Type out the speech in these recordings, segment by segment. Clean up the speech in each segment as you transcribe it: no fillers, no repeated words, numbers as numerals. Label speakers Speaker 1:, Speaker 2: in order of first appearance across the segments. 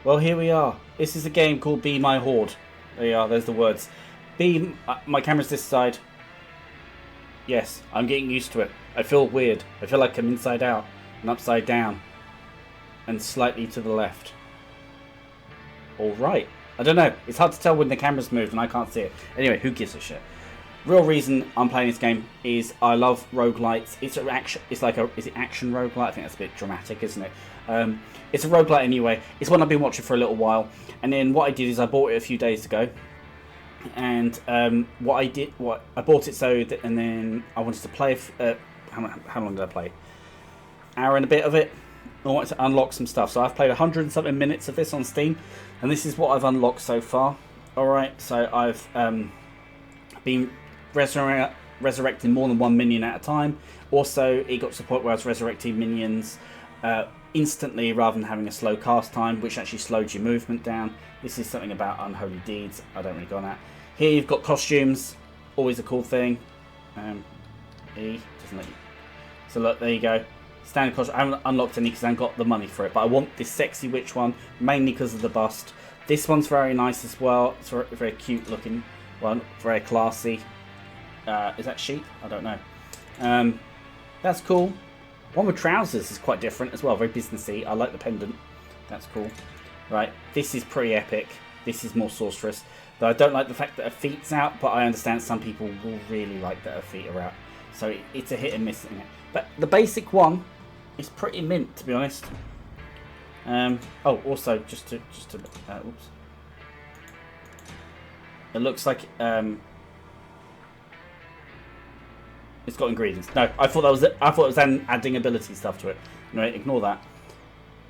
Speaker 1: Well, here we are. This is a game called Be My Horde. There you are, there's the words. My camera's this side. Yes, I'm getting used to it. I feel weird. I feel like I'm inside out and upside down and slightly to the left. Alright. I don't know. It's hard to tell when the camera's moved and I can't see it. Anyway, who gives a shit? Real reason I'm playing this game is I love roguelites. It's an action. It's like a. Is it action roguelite? I think that's a bit dramatic, isn't it? It's a roguelite anyway. It's one I've been watching for a little while. And then what I did is I bought it a few days ago. And what I bought it so that, and then I wanted to play. How long did I play? Hour and a bit of it. I wanted to unlock some stuff. So I've played 100 and something minutes of this on Steam, and this is what I've unlocked so far. All right, so I've been resurrecting more than 1 minion at a time. Also, it got to the point where I was resurrecting minions instantly rather than having a slow cast time, which actually slowed your movement down. This is something about unholy deeds. I don't really go on that. Here you've got costumes, always a cool thing. E doesn't let you. So look, there you go. Standard costume. I haven't unlocked any because I haven't got the money for it, but I want this sexy witch one mainly because of the bust. This one's very nice as well. It's a very cute looking one, very classy. Is that sheep? I don't know. That's cool. One with trousers is quite different as well. Very businessy. I like the pendant. That's cool. Right. This is pretty epic. This is more sorceress. Though I don't like the fact that her feet's out, but I understand some people will really like that her feet are out. So it's a hit and miss. But the basic one is pretty mint, to be honest. Oh, also just to oops. It looks like it's got ingredients. No, I thought it was adding ability stuff to it. No, ignore that.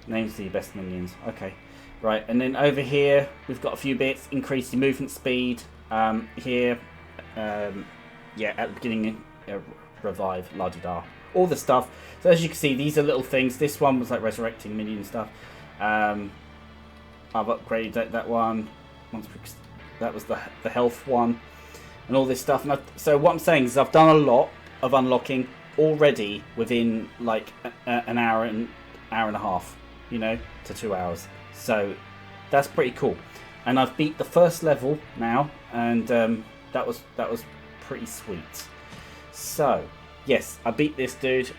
Speaker 1: Names the best minions. Okay, right. And then over here we've got a few bits. Increase your movement speed. Here, yeah, at the beginning, revive, la-di-da. All the stuff. So as you can see, these are little things. This one was like resurrecting minion stuff. I've upgraded that one. That was the health one, and all this stuff. And so what I'm saying is I've done a lot of unlocking already within like an hour and a half, you know, to 2 hours. So that's pretty cool. And I've beat the first level now, and that was pretty sweet. So yes, I beat this dude.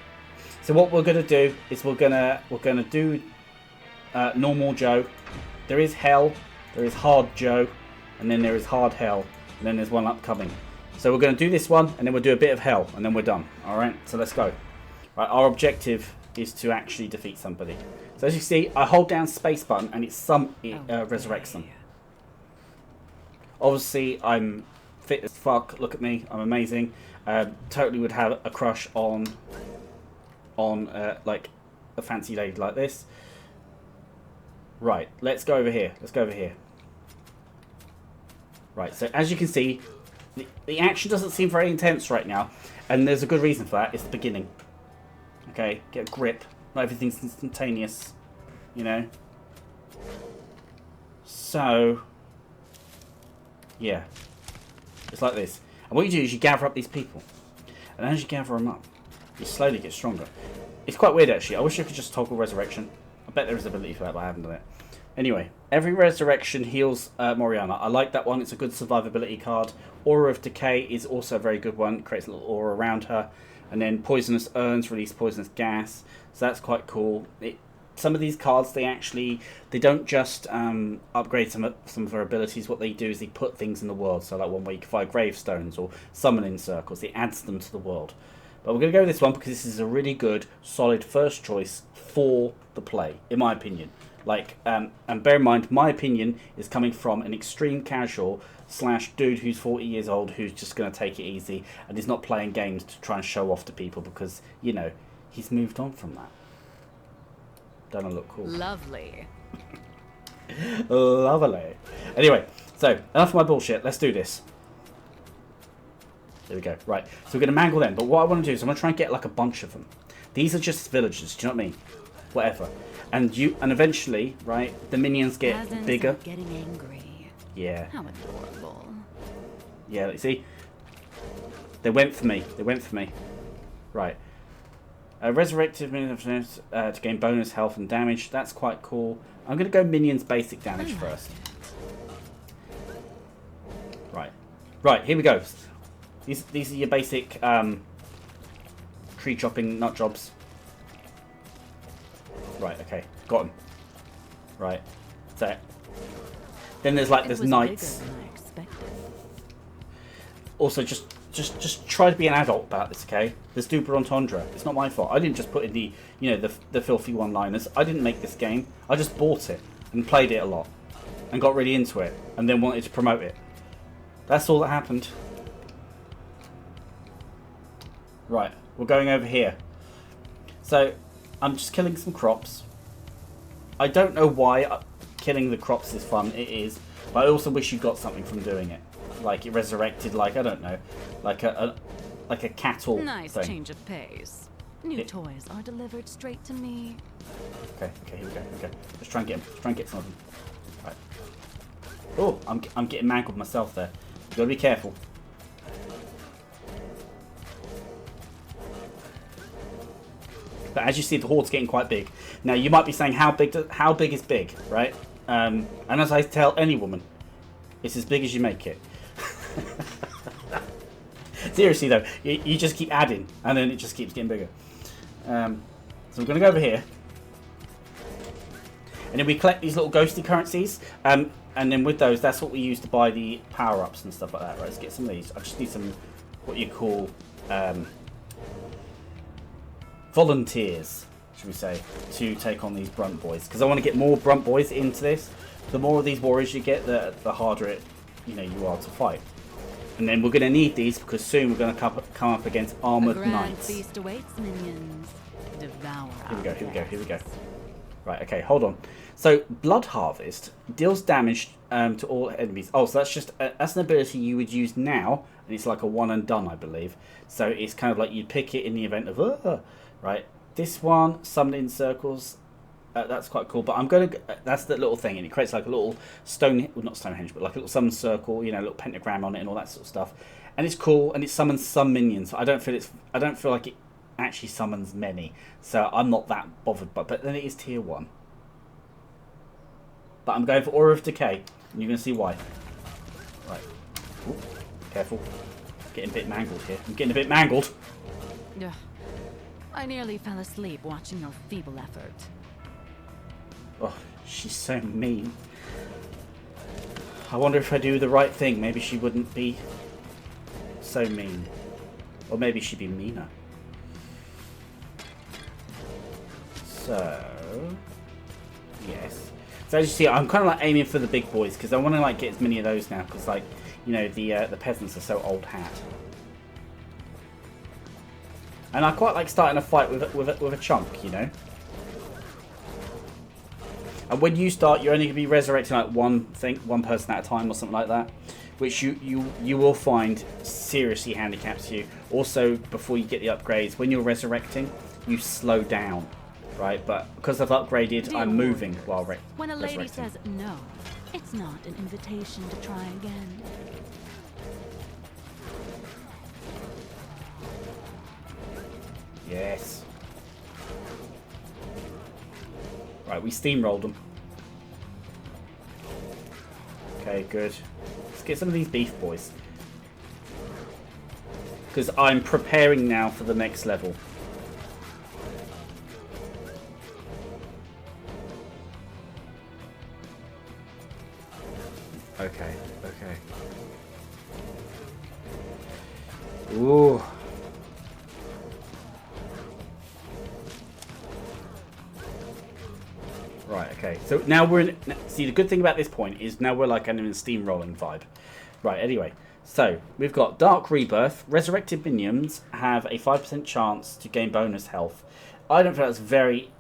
Speaker 1: So what we're gonna do is we're gonna do normal Joe. There is hell. There is hard Joe. And then there is hard hell, and then there's one upcoming. So we're going to do this one, and then we'll do a bit of hell, and then we're done. Alright, so let's go. Right, our objective is to actually defeat somebody. So as you see, I hold down space button, and it resurrects them. Obviously, I'm fit as fuck. Look at me, I'm amazing. Totally would have a crush on like a fancy lady like this. Right, let's go over here. Right, so as you can see, the action doesn't seem very intense right now, and there's a good reason for that. It's the beginning. Okay, get a grip. Not everything's instantaneous, you know. So, yeah, it's like this. And what you do is you gather up these people, and as you gather them up, you slowly get stronger. It's quite weird actually. I wish I could just toggle resurrection. I bet there is ability for that, but I haven't done it. Anyway, every resurrection heals Moriana. I like that one. It's a good survivability card. Aura of Decay is also a very good one. It creates a little aura around her. And then Poisonous Urns release poisonous gas. So that's quite cool. Some of these cards, they don't just upgrade some of her abilities. What they do is they put things in the world. So like one where you can find gravestones or summoning circles. It adds them to the world. But we're going to go with this one because this is a really good, solid first choice for the play, in my opinion. Like, and bear in mind, my opinion is coming from an extreme casual / dude who's 40 years old who's just going to take it easy and is not playing games to try and show off to people because, you know, he's moved on from that. Don't I look cool?
Speaker 2: Lovely.
Speaker 1: Lovely. Anyway, so enough of my bullshit. Let's do this. There we go. Right, so we're going to mangle them. But what I want to do is I'm going to try and get like a bunch of them. These are just villagers. Do you know what I mean? Whatever. And eventually, right, the minions get bigger.
Speaker 2: Getting angry.
Speaker 1: Yeah.
Speaker 2: How adorable.
Speaker 1: Yeah, you see? They went for me. Right. Resurrected minions to gain bonus health and damage. That's quite cool. I'm going to go minions basic damage first. Right, here we go. These are your basic tree chopping nut jobs. Right, okay, got them. Right, so then there's like there's knights. Also, just try to be an adult about this, okay? There's double entendre. It's not my fault. I didn't just put in the the filthy one-liners. I didn't make this game. I just bought it and played it a lot and got really into it and then wanted to promote it. That's all that happened. Right, we're going over here. So, I'm just killing some crops. I don't know why killing the crops is fun. It is. But I also wish you got something from doing it. Like it resurrected, like, I don't know. Like a cattle
Speaker 2: nice
Speaker 1: thing.
Speaker 2: Change of pace. New toys are delivered straight to me.
Speaker 1: Okay, here we go. Let's try and get him. Let's try and get some of them. Right. Oh, I'm getting mangled myself there. You gotta be careful. But as you see, the horde's getting quite big. Now you might be saying, how big is big, right? And as I tell any woman, it's as big as you make it. Seriously though, you just keep adding, and then it just keeps getting bigger. So we're gonna go over here, and then we collect these little ghosty currencies. And then with those, that's what we use to buy the power-ups and stuff like that. Right, let's get some of these. I just need some, what you call, volunteers, should we say, to take on these brunt boys. Because I want to get more brunt boys into this. The more of these warriors you get, the harder it, you are to fight. And then we're going to need these because soon we're going to come up against armored knights.
Speaker 2: Feast awaits, minions. Devour.
Speaker 1: Here we go. Right, okay, hold on. So, Blood Harvest deals damage to all enemies. Oh, so that's an ability you would use now, and it's like a one and done, I believe. So it's kind of like you'd pick it in the event of, right. This one, summon in circles. That's quite cool. But I'm going to. That's the little thing, and it creates like a little stone, well, not Stonehenge, but like a little summon circle. A little pentagram on it, and all that sort of stuff. And it's cool, and it summons some minions. I don't feel like it actually summons many, so I'm not that bothered. But then it is tier 1. But I'm going for Aura of Decay, and you're going to see why. Right. Ooh, careful. Getting a bit mangled here. I'm getting a bit mangled.
Speaker 2: Ugh. I nearly fell asleep watching your feeble effort.
Speaker 1: Oh, she's so mean. I wonder if I do the right thing. Maybe she wouldn't be so mean. Or maybe she'd be meaner. So, yes. So as you see, I'm kind of like aiming for the big boys because I want to like get as many of those now because like the peasants are so old hat. And I quite like starting a fight with a chunk, And when you start, you're only going to be resurrecting like one person at a time or something like that, which you will find seriously handicaps you. Also, before you get the upgrades, when you're resurrecting, you slow down. Right, but because I've upgraded, I'm moving while resurrecting.
Speaker 2: When a lady says no, it's not an invitation to try again.
Speaker 1: Yes. Right, we steamrolled them. Okay, good. Let's get some of these beef boys. Because I'm preparing now for the next level. Okay. Ooh. Right, okay. So now we're in... See, the good thing about this point is now we're like in a steamrolling vibe. Right, anyway. So, we've got Dark Rebirth. Resurrected minions have a 5% chance to gain bonus health. I don't feel that's very,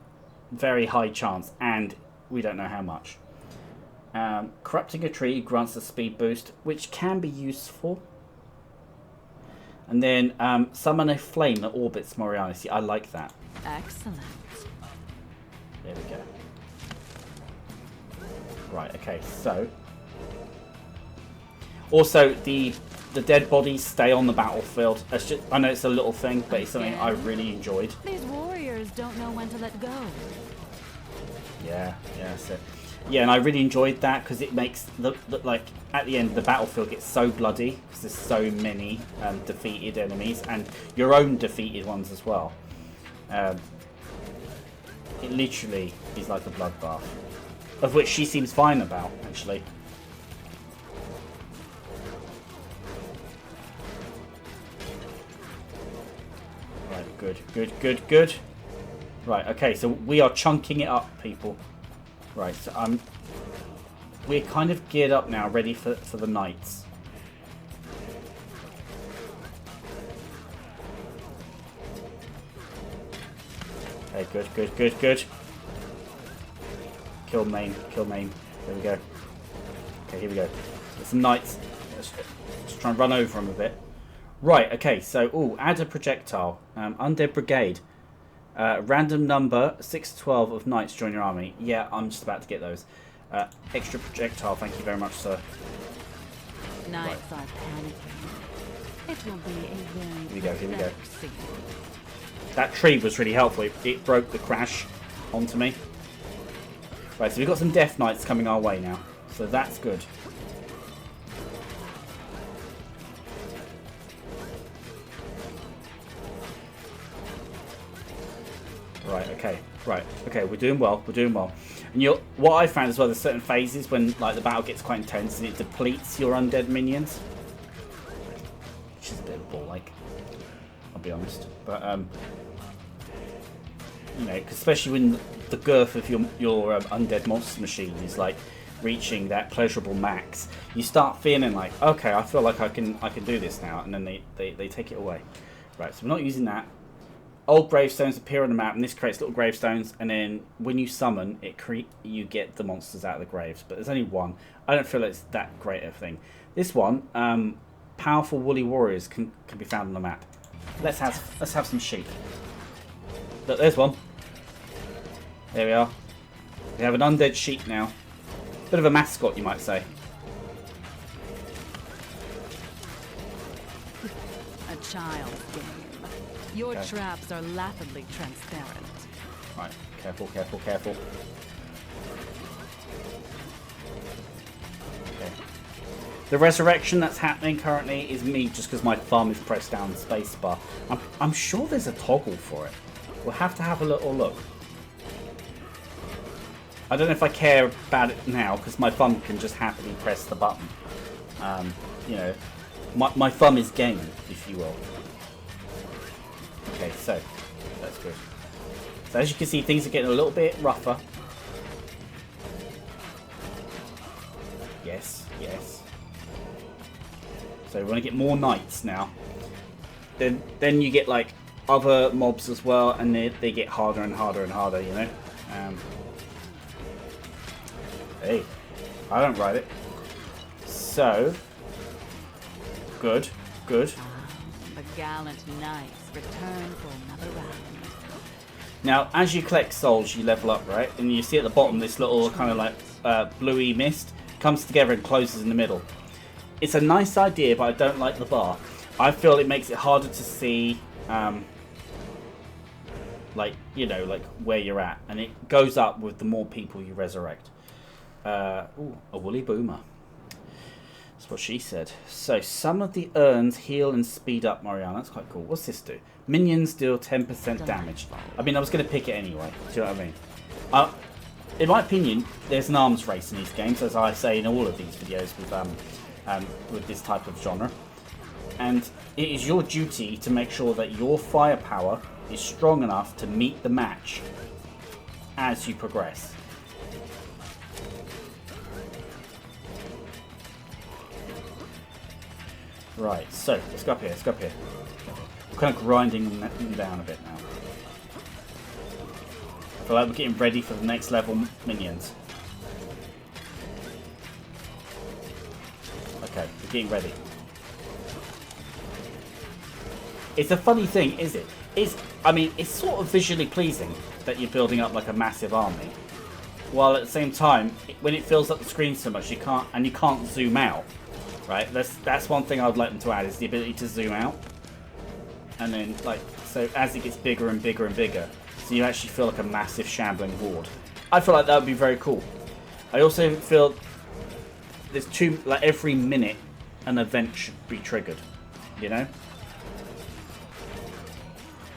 Speaker 1: very high chance, and we don't know how much. Corrupting a tree grants a speed boost, which can be useful. And then summon a flame that orbits Moriana. See, I like that.
Speaker 2: Excellent.
Speaker 1: There we go. Right, okay, so... Also, the dead bodies stay on the battlefield. That's just, I know it's a little thing, but it's something I really enjoyed.
Speaker 2: These warriors Others don't know when to let go.
Speaker 1: Yeah, that's it. Yeah, and I really enjoyed that because it makes the like at the end the battlefield gets so bloody because there's so many defeated enemies and your own defeated ones as well. It literally is like a bloodbath, of which she seems fine about actually. Right, good. Right, okay, so we are chunking it up, people. Right, so we're kind of geared up now, ready for the knights. Okay, good. Kill main. There we go. Okay, here we go. Get some knights. Let's try and run over them a bit. Right, okay, so, add a projectile. Undead Brigade. Random number 6 to 12 of knights join your army. Yeah, I'm just about to get those. Extra projectile, thank you very much, sir.
Speaker 2: Knights are panicking. It will be a very
Speaker 1: Here we go. That tree was really helpful. It broke the crash onto me. Right, so we've got some death knights coming our way now. So that's good. Right, okay, we're doing well. And what I found as well, there's certain phases when like the battle gets quite intense and it depletes your undead minions. Which is a bit of a ball like, I'll be honest. But you know, 'cause especially when the girth of your undead monster machine is like reaching that pleasurable max, you start feeling like, okay, I feel like I can do this now, and then they take it away. Right, so we're not using that. Old gravestones appear on the map, and this creates little gravestones, and then when you summon, you get the monsters out of the graves. But there's only one. I don't feel it's that great of a thing. This one, powerful woolly warriors can be found on the map. Let's have some sheep. Look, there's one. There we are. We have an undead sheep now. Bit of a mascot, you might say.
Speaker 2: A child's game. Your traps are laughably transparent.
Speaker 1: Right, careful. Okay. The resurrection that's happening currently is me just because my thumb is pressed down the spacebar. I'm sure there's a toggle for it. We'll have to have a little look. I don't know if I care about it now because my thumb can just happily press the button. You know, my thumb is game, if you will. Okay, so that's good. So as you can see, things are getting a little bit rougher. Yes. So we want to get more knights now. Then you get like other mobs as well, and they get harder and harder, you know. Hey, I don't ride it. So good.
Speaker 2: The gallant knights return for another round.
Speaker 1: Now, as you collect souls, you level up, right? And you see at the bottom this little kind of like bluey mist comes together and closes in the middle. It's a nice idea, but I don't like the bar. I feel it makes it harder to see, like, you know, like where you're at, and it goes up with the more people you resurrect. Ooh, a woolly boomer. That's what she said. So, some of the urns heal and speed up Mariana. That's quite cool. What's this do? Minions deal 10% damage. I mean, I was going to pick it anyway. Do you know what I mean? In my opinion, there's an arms race in these games, as I say in all of these videos with this type of genre. And it is your duty to make sure that your firepower is strong enough to meet the match as you progress. Right, so let's go up here. I'm kind of grinding them down a bit now. I feel like we're getting ready for the next level minions. Okay, we're getting ready. It's a funny thing, is it? I mean, it's sort of visually pleasing that you're building up like a massive army, while at the same time, when it fills up the screen so much, you can't zoom out. Right, that's one thing I'd like them to add, is the ability to zoom out. And then, like, so as it gets bigger and bigger and bigger, So you actually feel like a massive shambling horde. I feel like that would be very cool. I also feel there's like every minute an event should be triggered, you know?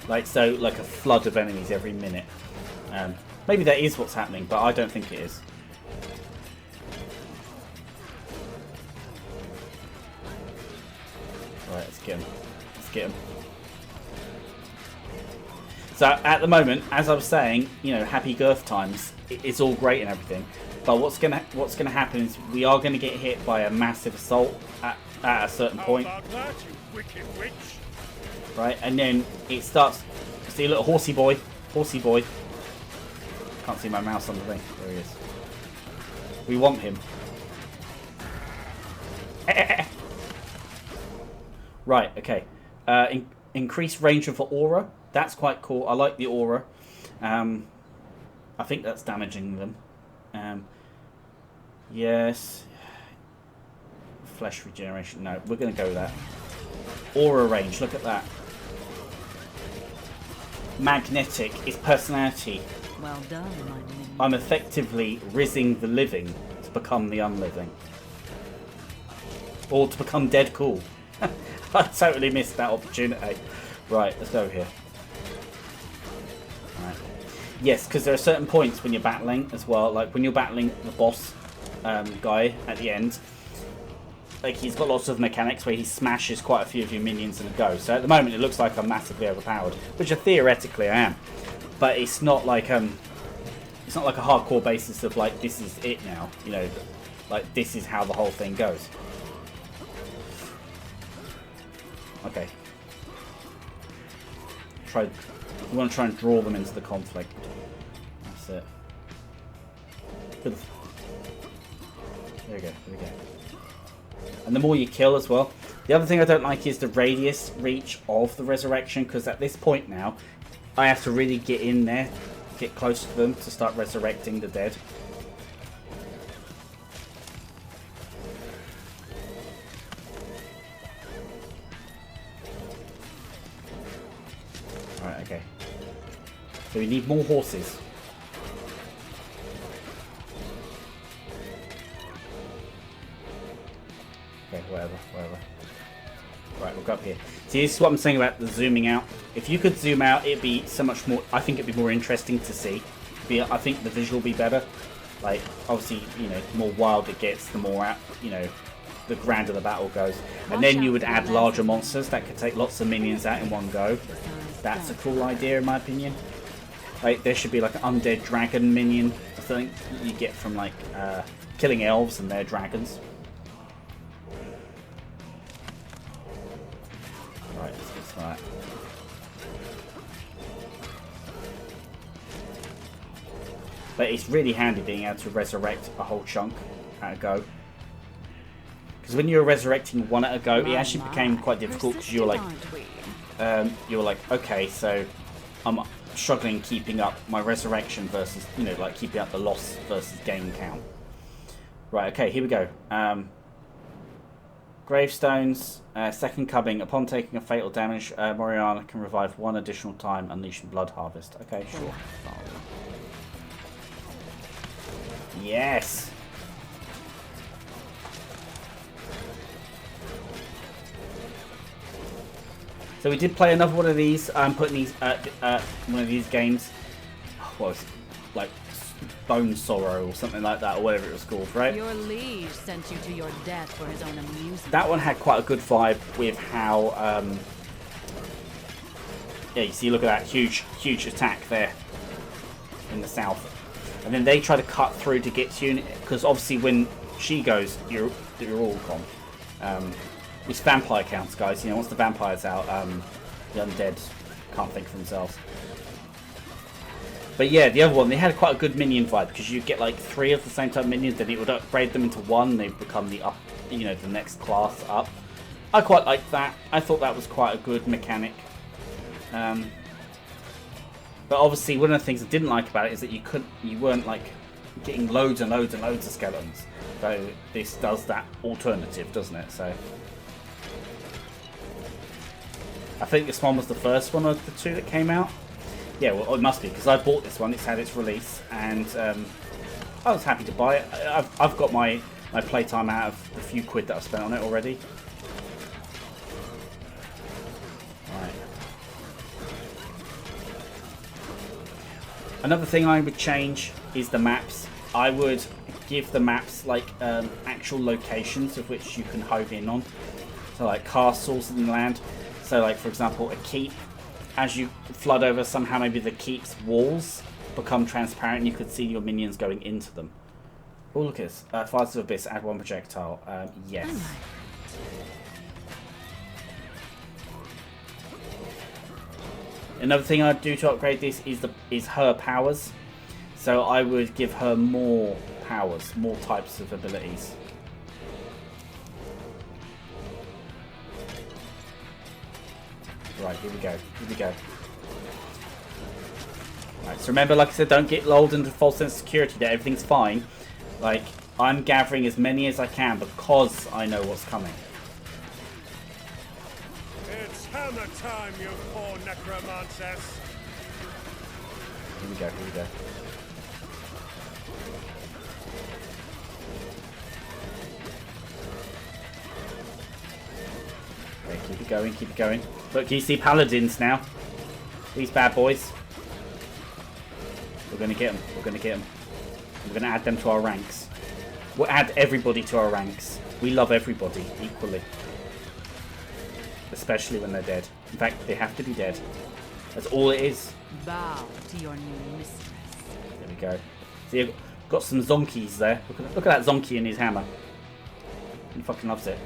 Speaker 1: Like, so, like a flood of enemies every minute. Maybe that is what's happening, but I don't think it is. Right, let's get him. Let's get him. So, at the moment, as I was saying, you know, happy girth times, it's all great and everything. But what's gonna happen is we are gonna get hit by a massive assault at a certain point.
Speaker 3: How about that, you wicked witch?
Speaker 1: Right, and then it starts. See a little horsey boy. Horsey boy. Can't see my mouse on the thing. There he is. We want him. Right, okay. Increased range of aura. That's quite cool. I like the aura. I think that's damaging them. Yes. Flesh regeneration. No, we're going to go with that. Aura range. Look at that. Magnetic is personality.
Speaker 2: Well done, my minion.
Speaker 1: I'm effectively rizzing the living to become the unliving. Or to become dead cool. I totally missed that opportunity. Right, let's go here. Right. Yes, because there are certain points when you're battling as well. Like when you're battling the boss guy at the end. Like he's got lots of mechanics where he smashes quite a few of your minions in a go. So at the moment it looks like I'm massively overpowered, which theoretically I am. But it's not like a hardcore basis of like this is it now. You know, like this is how the whole thing goes. Okay. We want to try and draw them into the conflict. That's it. There we go. There we go. And the more you kill as well. The other thing I don't like is the radius reach of the resurrection, because at this point now, I have to really get in there, get close to them to start resurrecting the dead. Alright, okay. So we need more horses. Okay, whatever. Right, we'll go up here. See, this is what I'm saying about the zooming out. If you could zoom out, it'd be so much more. I think it'd be more interesting to see. I think the visual will be better. Like, obviously, you know, the more wild it gets, the more out, you know, the grander the battle goes. And then you would add larger monsters that could take lots of minions out in one go. That's a cool idea, in my opinion. Like, there should be like an undead dragon minion. I think you get from like killing elves and their dragons. Right, let's get that. But it's really handy being able to resurrect a whole chunk at a go. Because when you were resurrecting one at a go, it actually became quite difficult because you were like, okay, so I'm struggling keeping up my resurrection versus, you know, like keeping up the loss versus gain count. Right, okay, here we go. Gravestones, second coming. Upon taking a fatal damage, Moriana can revive one additional time, unleashing Blood Harvest. Okay, sure. Yes! So we did play another one of these. I'm putting these one of these games. What was it? Like Bone Sorrow or something like that, or whatever it was called, right?
Speaker 2: Your liege sent you to your death for his own amusement.
Speaker 1: That one had quite a good vibe with how. Yeah, you see, look at that huge attack there in the south, and then they try to cut through to get to you, because obviously when she goes, you're all gone. It's vampire counts, guys. You know, once the vampire's out, the undead can't think for themselves. But yeah, the other one, they had quite a good minion vibe, because you get like 3 of the same type of minions, then it would upgrade them into 1. They become the up, you know, the next class up. I quite liked that. I thought that was quite a good mechanic. But obviously, one of the things I didn't like about it is that you weren't like getting loads and loads and loads of skeletons. So this does that alternative, doesn't it? So I think this one was the first one of the 2 that came out. Yeah, well, it must be, because I bought this one. It's had its release, and I was happy to buy it. I've got my playtime out of the few quid that I've spent on it already. Right. Another thing I would change is the maps. I would give the maps like actual locations of which you can hove in on. So like castles in the land. So like for example a keep. As you flood over, somehow maybe the keep's walls become transparent and you could see your minions going into them. Oh look at this. Fires of Abyss, add 1 projectile. Yes. Another thing I'd do to upgrade this is her powers. So I would give her more powers, more types of abilities. Right, here we go. Here we go. Right, so remember, like I said, don't get lulled into a false sense of security that everything's fine. Like, I'm gathering as many as I can because I know what's coming.
Speaker 3: It's hammer time, you poor necromancers.
Speaker 1: Here we go, here we go. Okay, keep it going, keep it going. Look, you see paladins now. These bad boys. We're going to get them, we're going to get them. We're going to add them to our ranks. We'll add everybody to our ranks. We love everybody equally. Especially when they're dead. In fact, they have to be dead. That's all it is.
Speaker 2: Bow to your new mistress.
Speaker 1: There we go. See, I've got some zonkies there. Look at that zonky in his hammer. He fucking loves it.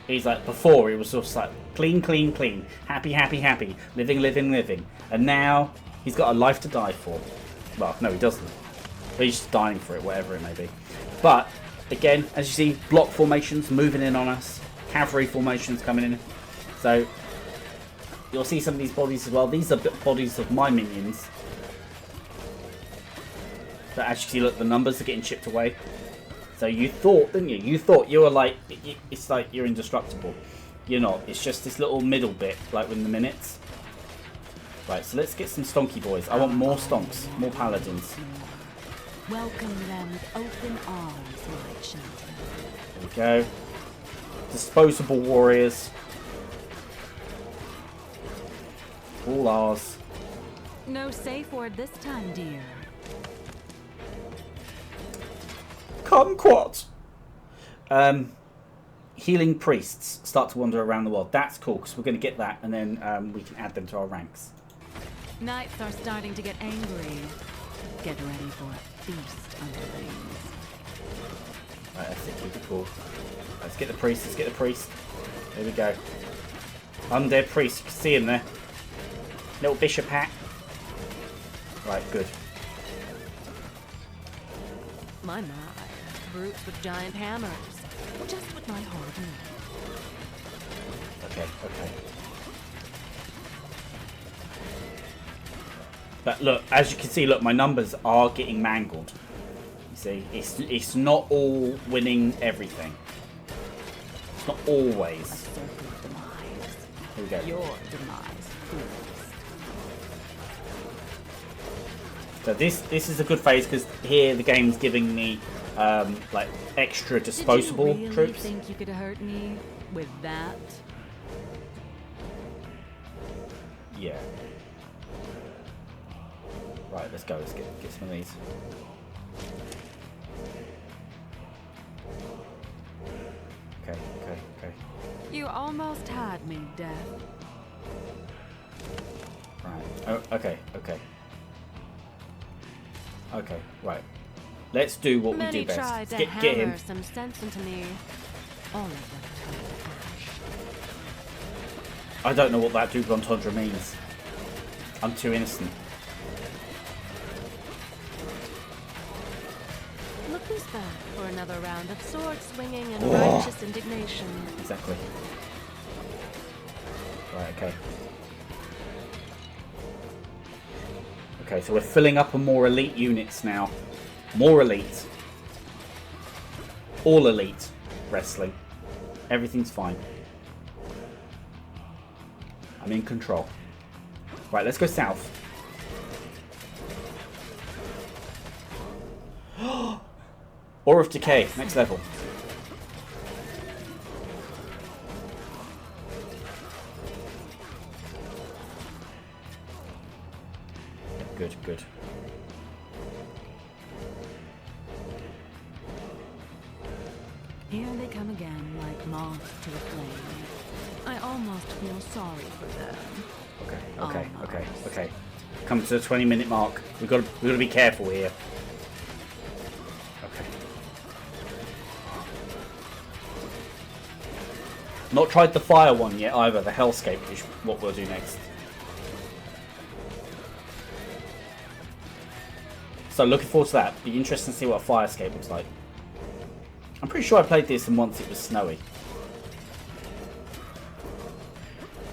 Speaker 1: He's like, before he was just like, clean, clean, clean. Happy, happy, happy. Living, living, living. And now, he's got a life to die for. Well, no, he doesn't. But he's just dying for it, whatever it may be. But, again, as you see, block formations moving in on us. Cavalry formations coming in. So, you'll see some of these bodies as well. These are bodies of my minions. But as you see, look, the numbers are getting chipped away. So you thought, didn't you? You thought you were like, it's like you're indestructible. You're not. It's just this little middle bit, like with the minutes. Right, so let's get some stonky boys. I want more stonks, more paladins.
Speaker 2: Welcome them with open arms, my children.
Speaker 1: There we go. Disposable warriors. All ours.
Speaker 2: No safe word this time, dear.
Speaker 1: Kumquat. Healing priests start to wander around the world. That's cool because we're going to get that, and then we can add them to our ranks.
Speaker 2: Knights are starting to get angry. Get ready for a feast, underlings.
Speaker 1: Right, that's it. Keep it cool. Let's get the priest. Let's get the priest. There we go. Undead priest. You can see him there. Little bishop hat. Right, good.
Speaker 2: My. Brutes with giant hammers. Just what my horde needs.
Speaker 1: Okay, okay. But look, as you can see, look, my numbers are getting mangled. You see, it's not all winning everything. It's not always.
Speaker 2: A circle of demise.
Speaker 1: Here we go.
Speaker 2: Your demise, fools.
Speaker 1: So this is a good phase because here the game's giving me like extra disposable
Speaker 2: Did you really
Speaker 1: troops.
Speaker 2: Think you could hurt me with that?
Speaker 1: Yeah. Right, let's go. Let's get some of these. Okay, okay, okay.
Speaker 2: You almost had me, Death.
Speaker 1: Right. Oh, okay, okay. Okay, right. Let's do what
Speaker 2: Many
Speaker 1: we do best.
Speaker 2: tried to
Speaker 1: Get
Speaker 2: hammer
Speaker 1: him.
Speaker 2: some sense into me. All of them turned to ash.
Speaker 1: I don't know what that double entendre means. I'm too innocent.
Speaker 2: Look who's back for another round of sword swinging and righteous indignation.
Speaker 1: Exactly. Right, okay. Okay, so we're filling up on more elite units now. More elite. All elite wrestling. Everything's fine. I'm in control. Right, let's go south. Aura of Decay, next level. Good, good.
Speaker 2: Here they come again, like moth to a flame. I almost feel sorry for them.
Speaker 1: Okay. Come to the 20-minute mark. We've got to be careful here. Okay. Not tried the fire one yet either. The Hellscape is what we'll do next. So looking forward to that. Be interesting to see what a fire escape looks like. I'm pretty sure I played this and once it was snowy.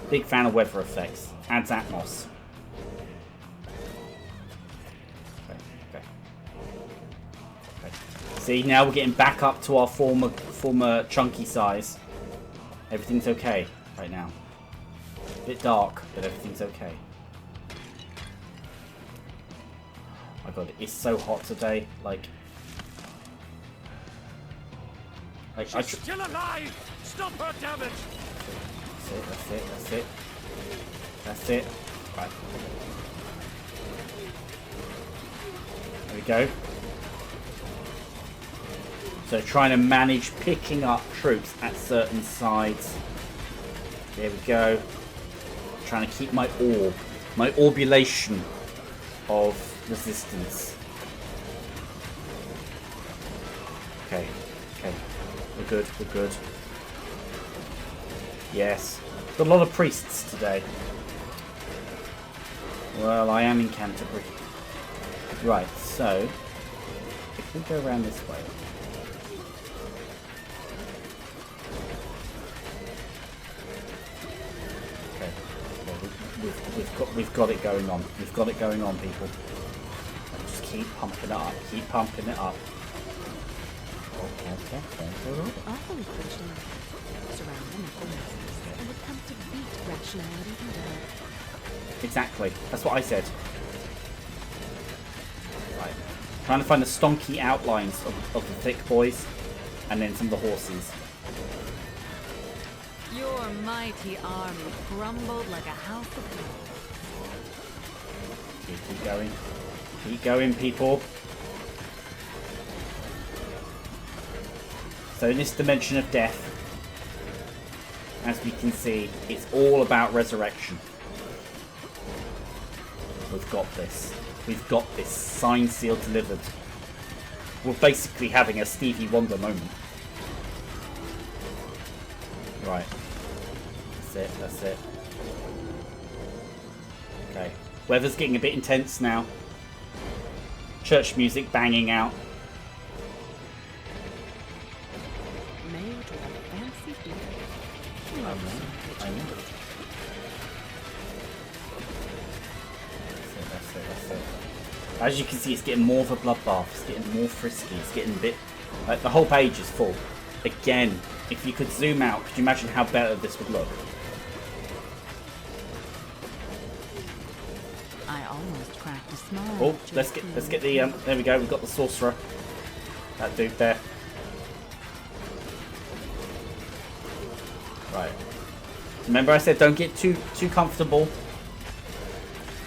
Speaker 1: Big fan of weather effects. Adds Atmos. Okay. See, now we're getting back up to our former chunky size. Everything's okay right now. A bit dark, but everything's okay. Oh my god, it's so hot today. Like
Speaker 3: She's still alive! Stop her, damn it!
Speaker 1: That's it. Right. There we go. So trying to manage picking up troops at certain sides. There we go. Trying to keep my orbulation of resistance. Okay. We're good. Yes. Got a lot of priests today. Well, I am in Canterbury. Right, so if we go around this way. Okay. Well, we've got it going on. We've got it going on, people. Just keep pumping it up. Keep pumping it up. Okay.
Speaker 2: Awfully Christian. Surround them with necromancers and attempt to beat rationality and will.
Speaker 1: Exactly. That's what I said. Right. Trying to find the stonky outlines of the thick boys and then some of the horses.
Speaker 2: Your mighty army crumbled like a house of cards.
Speaker 1: Keep going. Keep going, people. So in this dimension of death, as we can see, it's all about resurrection. We've got this. We've got this. Signed, sealed, delivered. We're basically having a Stevie Wonder moment. Right. That's it. Okay. Weather's getting a bit intense now. Church music banging out. I know. That's it. As you can see, it's getting more of a bloodbath. It's getting more frisky. It's getting a bit... Like, the whole page is full. Again, if you could zoom out, could you imagine how better this would look?
Speaker 2: I almost cracked a smile.
Speaker 1: Oh, let's get the... there we go. We've got the sorcerer. That dude there. Right. Remember I said don't get too comfortable.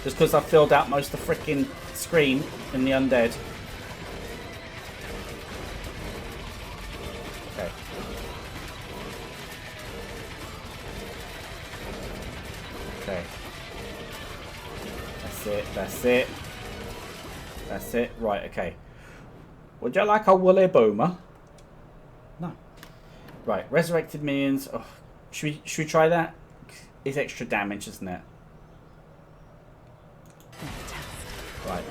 Speaker 1: Just because I filled out most of the freaking screen in the undead. Okay. Okay. That's it. Right, okay. Would you like a woolly boomer? No. Right, resurrected minions. Oh, should we try that? It's extra damage, isn't it? Right.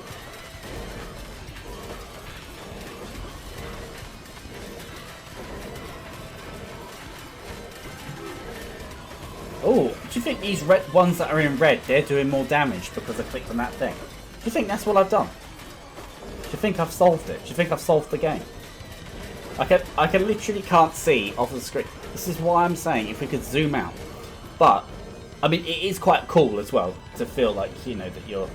Speaker 1: Oh, do you think these red ones that are in red, they're doing more damage because I clicked on that thing? Do you think that's what I've done? Do you think I've solved it? Do you think I've solved the game? I literally can't see off the screen. This is why I'm saying if we could zoom out. But I mean, it is quite cool as well to feel like, you know, that you're,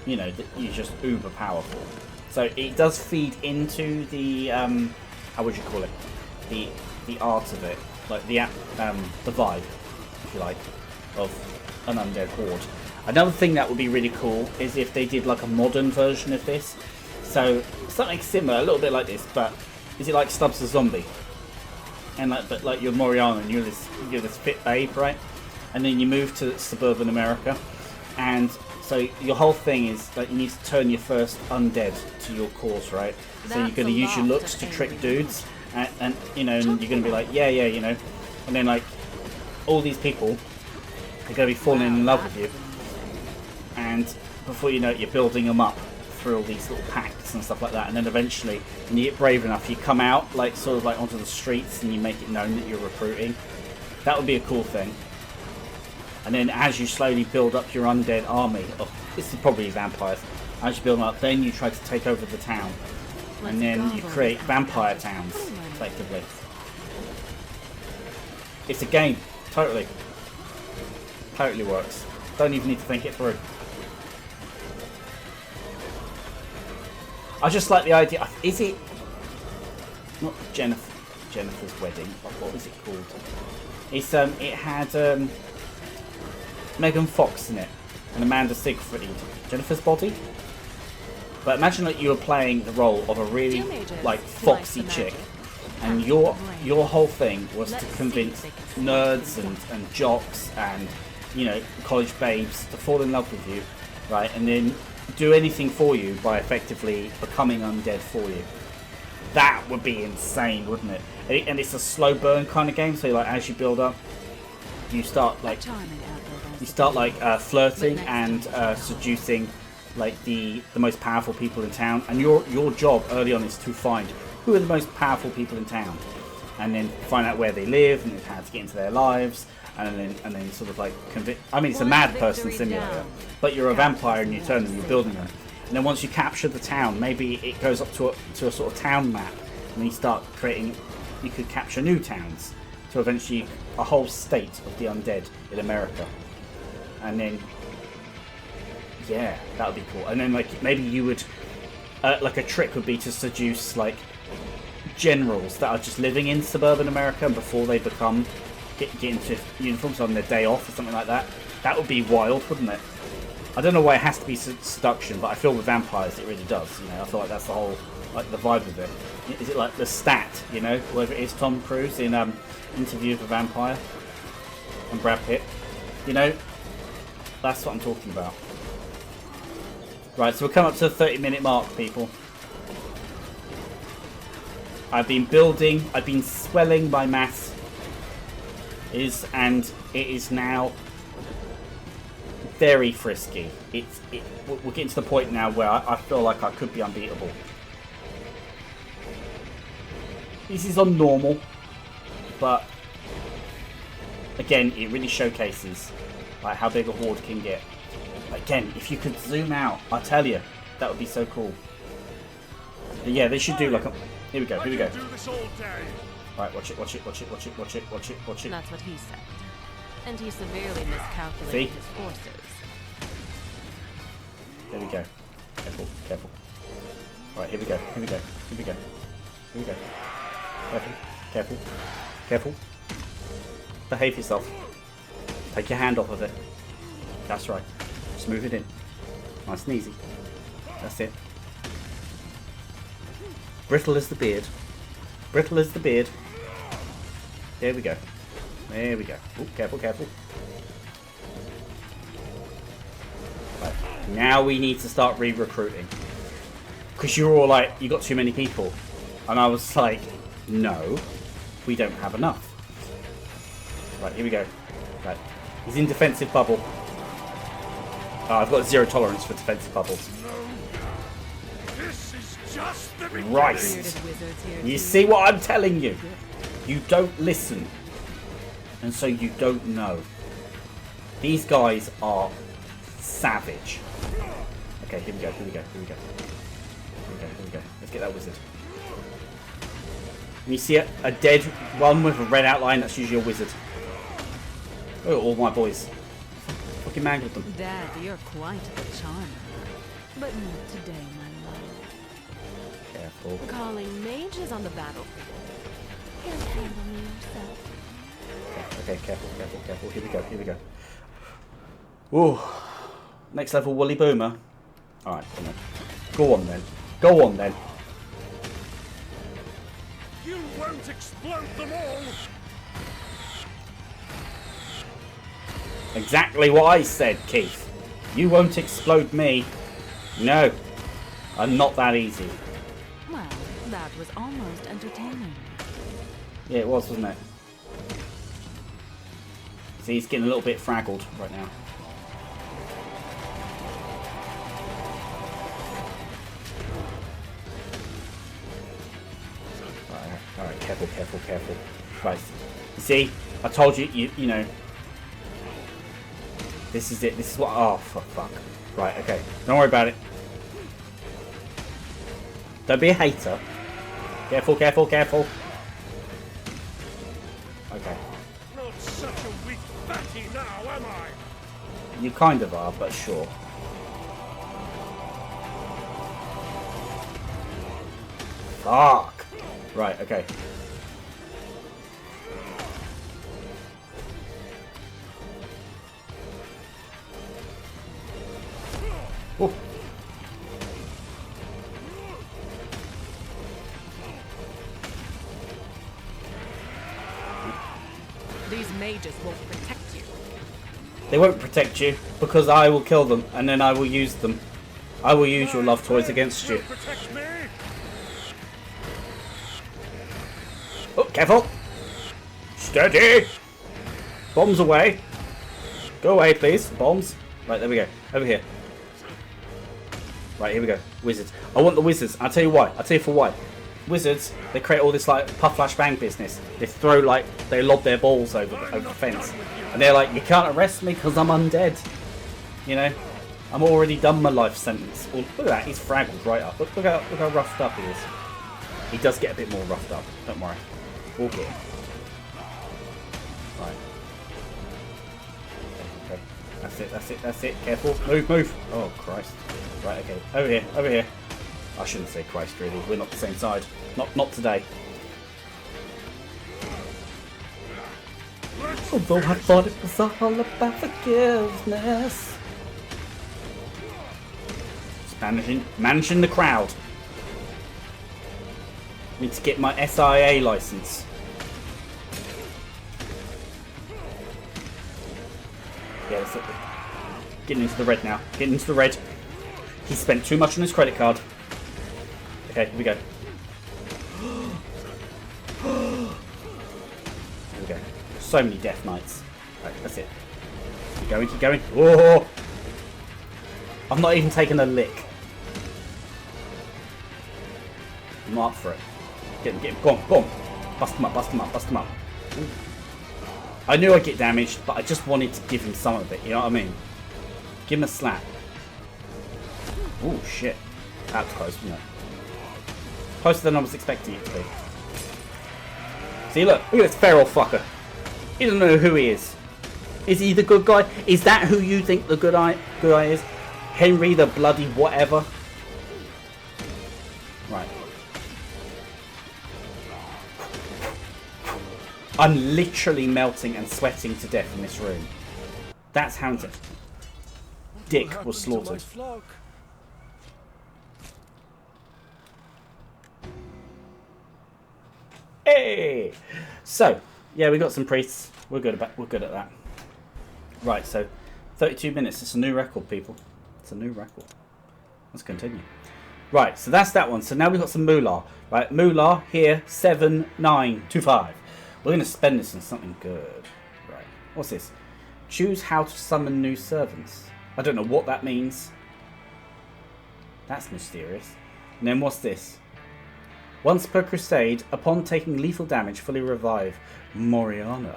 Speaker 1: you know, that you're just uber powerful. So it does feed into the, how would you call it? The art of it, like the vibe, if you like, of an undead horde. Another thing that would be really cool is if they did like a modern version of this. So something similar, a little bit like this, but is it like Stubbs the Zombie? And like, but like you're Moriana and you're this fit babe, right? And then you move to suburban America, and so your whole thing is that you need to turn your first undead to your cause, right? So you're going to use your looks to trick dudes, and you know, and you're going to be like, yeah, you know, and then like all these people are going to be falling in love with you, and before you know it, you're building them up through all these little pacts and stuff like that, and then eventually, when you get brave enough, you come out like sort of like onto the streets and you make it known that you're recruiting. That would be a cool thing. And then as you slowly build up your undead army, this is probably vampires, as you build them up, then you try to take over the town, and then you create vampire towns effectively. It's a game, totally works. Don't even need to think it through. I just like the idea. Is it not Jennifer's wedding? What was it called? It's it had Megan Fox in it and Amanda Seyfried. Jennifer's Body. But imagine that you were playing the role of a really like foxy chick, and your whole thing was to convince nerds and jocks and, you know, college babes to fall in love with you, right? And then do anything for you by effectively becoming undead for you. That would be insane, wouldn't it? And it's a slow burn kind of game, so like as you build up, you start like flirting and seducing like the most powerful people in town, and your job early on is to find who are the most powerful people in town, and then find out where they live and how to get into their lives. And then sort of like I mean, it's a mad person simulator, but you're a vampire and you turn them, you're building them, and then once you capture the town, maybe it goes up to a sort of town map, and you start creating. You could capture new towns, to eventually a whole state of the undead in America, and then yeah, that would be cool. And then like maybe you would like a trick would be to seduce like generals that are just living in suburban America, and before they become get into uniforms on their day off or something like that. That would be wild, wouldn't it? I don't know why it has to be seduction, but I feel with vampires it really does. You know, I feel like that's the whole like the vibe of it. Is it like the stat? You know, whether it is Tom Cruise in Interview with a Vampire and Brad Pitt. You know, that's what I'm talking about. Right, so we'll come up to the 30-minute mark, people. I've been building. I've been swelling my mass. And it is now very frisky. We're getting to the point now where I feel like I could be unbeatable. This is on normal, but again, it really showcases like how big a horde can get. Again, if you could zoom out, I tell you, that would be so cool. But yeah, they should do like a. Here we go. Right, watch it.
Speaker 2: That's what he said. And he severely miscalculated his forces.
Speaker 1: There we go. Careful. Right, here we go. Careful. Behave yourself. Take your hand off of it. That's right. Just move it in. Nice and easy. That's it. Brittle as the beard. There we go. Ooh, careful. Right. Now we need to start re-recruiting. Because you're all like, you got too many people. And I was like, no, we don't have enough. Right, here we go. Right. He's in defensive bubble. Oh, I've got 0 tolerance for defensive bubbles. Right. You see what I'm telling you? You don't listen. And so you don't know. These guys are savage. Okay, here we go. Let's get that wizard. When you see a dead one with a red outline, that's usually a wizard. Oh, all my boys. Fucking mangled them.
Speaker 2: Dad, you're quite the charmer. But not today, my love.
Speaker 1: Careful.
Speaker 2: Calling mages on the battlefield. Can't handle me yourself.
Speaker 1: Okay, careful, careful, careful. Here we go, here we go. Ooh. Next level Woolly Boomer. Alright, come on. Go on then. Go on then.
Speaker 3: You won't explode them all!
Speaker 1: Exactly what I said, Keith. You won't explode me. No. I'm not that easy.
Speaker 2: Well, that was almost entertaining.
Speaker 1: Yeah, it was, wasn't it? See, he's getting a little bit fraggled right now. Alright, careful, careful, careful. Right. You see, I told you, you know. This is it. This is what. Oh, fuck. Right, okay. Don't worry about it. Don't be a hater. Careful, careful, careful. Okay.
Speaker 3: Not such a weak fatty now, am I?
Speaker 1: You kind of are, but sure. Fuck. Right, okay. Ooh.
Speaker 2: These mages won't protect you.
Speaker 1: They won't protect you because I will kill them and then I will use them. I will use your love toys against you.
Speaker 3: Protect me.
Speaker 1: Oh, careful! Steady! Bombs away. Go away, please. Bombs. Right, there we go. Over here. Right, here we go. Wizards. I want the wizards. I'll tell you why. I'll tell you for why. Wizards, they create all this like puff flash bang business. They throw like, they lob their balls over the fence. And they're like, you can't arrest me because I'm undead. You know? I'm already done my life sentence. Oh, look at that, he's fraggled right up. Look how roughed up he is. He does get a bit more roughed up. Don't worry. We'll get him. Right. Okay. That's it, that's it, that's it. Careful. Move, move. Oh, Christ. Right, okay. Over here, over here. I shouldn't say Christ, really. We're not the same side. Not today. Although I thought it was all about forgiveness. Just managing the crowd. Need to get my SIA license. Yeah, that's it. Getting into the red now. Getting into the red. He spent too much on his credit card. Okay, here we go. Here we go. So many death knights. Right, that's it. Keep going, keep going. Oh! I've not even taken a lick. I'm not up for it. Get him, go on, go on. Bust him up, bust him up, bust him up. Ooh. I knew I'd get damaged, but I just wanted to give him some of it, you know what I mean? Give him a slap. Oh shit. That was close, wasn't it? Closer than I was expecting it to be. See, look at this feral fucker. He doesn't know who he is. Is he the good guy? Is that who you think the good guy is? Henry the bloody whatever? Right. I'm literally melting and sweating to death in this room. That's how Dick was slaughtered. Hey! So, yeah, we got some priests. We're good at that. Right, so 32 minutes. It's a new record, people. It's a new record. Let's continue. Right, so that's that one. So now we've got some moolah. Right, moolah here, 7925. We're going to spend this on something good. Right, what's this? Choose how to summon new servants. I don't know what that means. That's mysterious. And then what's this? Once per crusade, upon taking lethal damage, fully revive Moriana.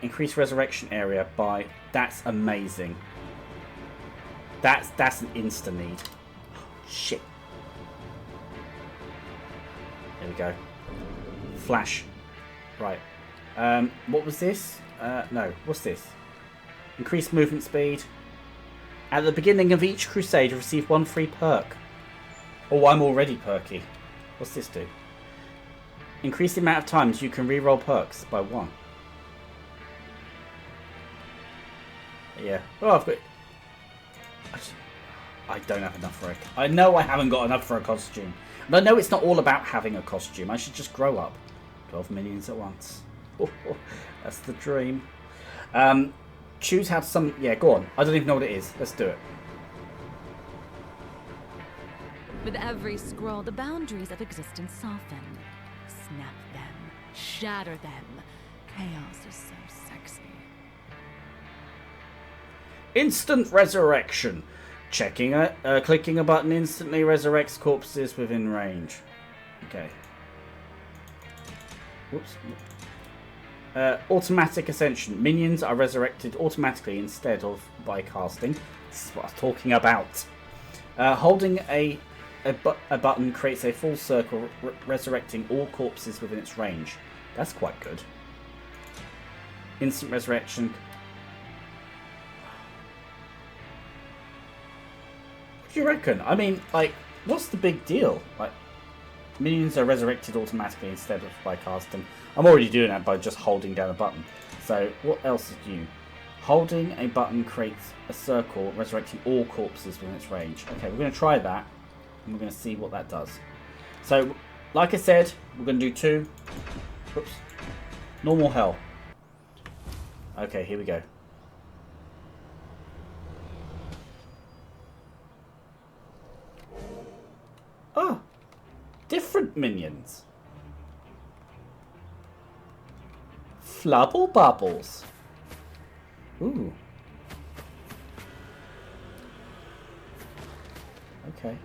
Speaker 1: Increase resurrection area by... That's amazing. That's an insta need. Shit. There we go. Flash. Right. What was this? No, what's this? Increased movement speed. At the beginning of each crusade, receive 1 free perk. Oh, I'm already perky. What's this do? Increase the amount of times you can reroll perks by 1. Yeah. Oh, I've got... I don't have enough for it. I know I haven't got enough for a costume. And I know it's not all about having a costume. I should just grow up. 12 minions at once. Oh, that's the dream. Choose how to summon... Yeah, go on. I don't even know what it is. Let's do it.
Speaker 2: With every scroll, the boundaries of existence soften. Snap them. Shatter them. Chaos is so sexy.
Speaker 1: Instant resurrection. Clicking a button instantly resurrects corpses within range. Okay. Whoops. Automatic ascension. Minions are resurrected automatically instead of by casting. This is what I was talking about. Holding a button creates a full circle, resurrecting all corpses within its range. That's quite good. Instant resurrection. What do you reckon? I mean, like, what's the big deal? Like, minions are resurrected automatically instead of by casting. I'm already doing that by just holding down a button. So, what else is new? Holding a button creates a circle, resurrecting all corpses within its range. Okay, we're going to try that, and we're going to see what that does. So, like I said, we're going to do 2. Whoops. Normal hell. Okay, here we go. Oh, different minions. Flubble bubbles. Ooh. Okay.